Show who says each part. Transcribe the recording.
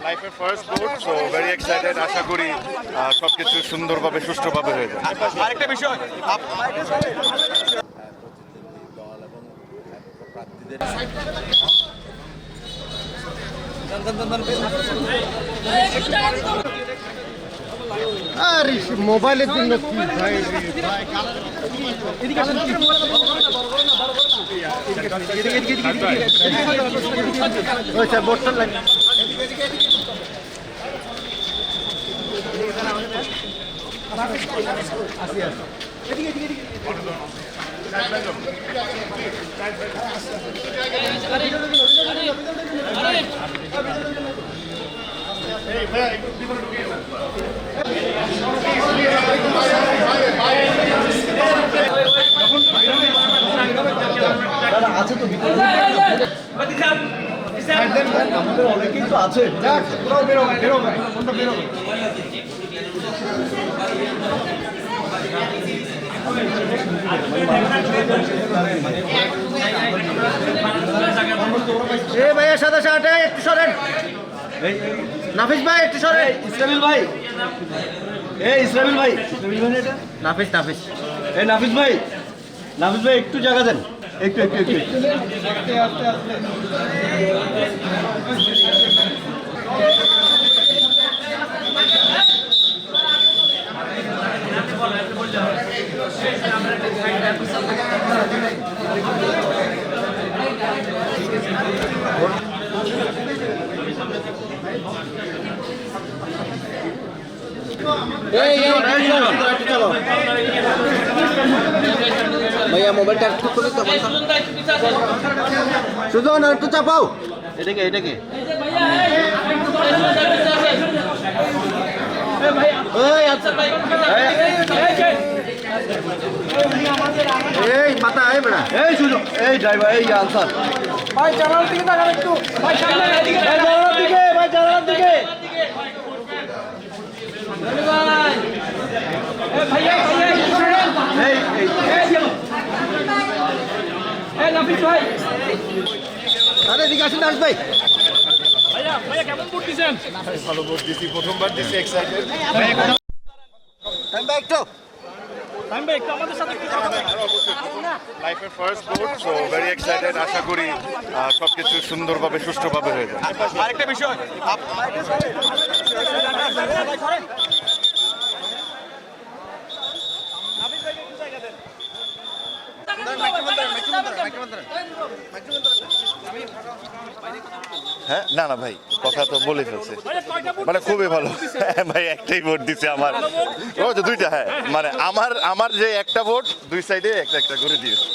Speaker 1: লাইফের first vote, so very excited. আশা করি সবকিছু সুন্দরভাবে সুষ্ঠুভাবে হয়ে যাবে।
Speaker 2: আরেকটা বিষয়
Speaker 3: আর মোবাইলের জন্য কি ভাই বোর্ডটা লাগে আছে তো আমাদের অনেকেই তো আছে। ভাইয়া সাদা শার্টে একটু সরেন, নাফিস ভাই একটু সরেন, ইসলামিল ভাই, ইসলামিল ভাই, নাফিস নাফিস, নাফিস ভাই, নাফিস ভাই একটু জায়গা দেন, একটু একটু একটু भैया मोबाइल टैप করে তো সুজন আর একটু চাপাও এটাকে এটাকে এই আচ্ছা এই মাথা এই বড়া এই সুজন এই ড্রাইভার এই আনসার ভাই জানালার দিকে তাকান একটু ভাই সামনে এদিকে ভাই জানালার দিকে ভাই জানালার দিকে ভাই ভাইয়া ভাইয়া এই এই নাফিস ভাই আরে দিকে আসুন নাফিস ভাই
Speaker 2: ভাইয়া ভাইয়া কেমন ভোট দিয়েছেন?
Speaker 1: ভালো ভোট দিছি, প্রথমবার দিছি, excited.
Speaker 3: Time back to
Speaker 2: time ভাই একটু আমাদের সাথে একটু কথা বলেন।
Speaker 1: লাইফের first vote, so very excited. আশা করি সবকিছু সুন্দরভাবে সুষ্ঠুভাবে হয়ে যাবে।
Speaker 2: আরেকটা বিষয়
Speaker 1: হ্যাঁ, না না ভাই, কথা তো বলে ফেলছে, মানে খুবই ভালো। ভাই একটাই ভোট দিছে আমার, ও তো দুইটা। হ্যাঁ, মানে আমার যে একটা ভোট দুই সাইডে একটা একটা করে দিয়েছে।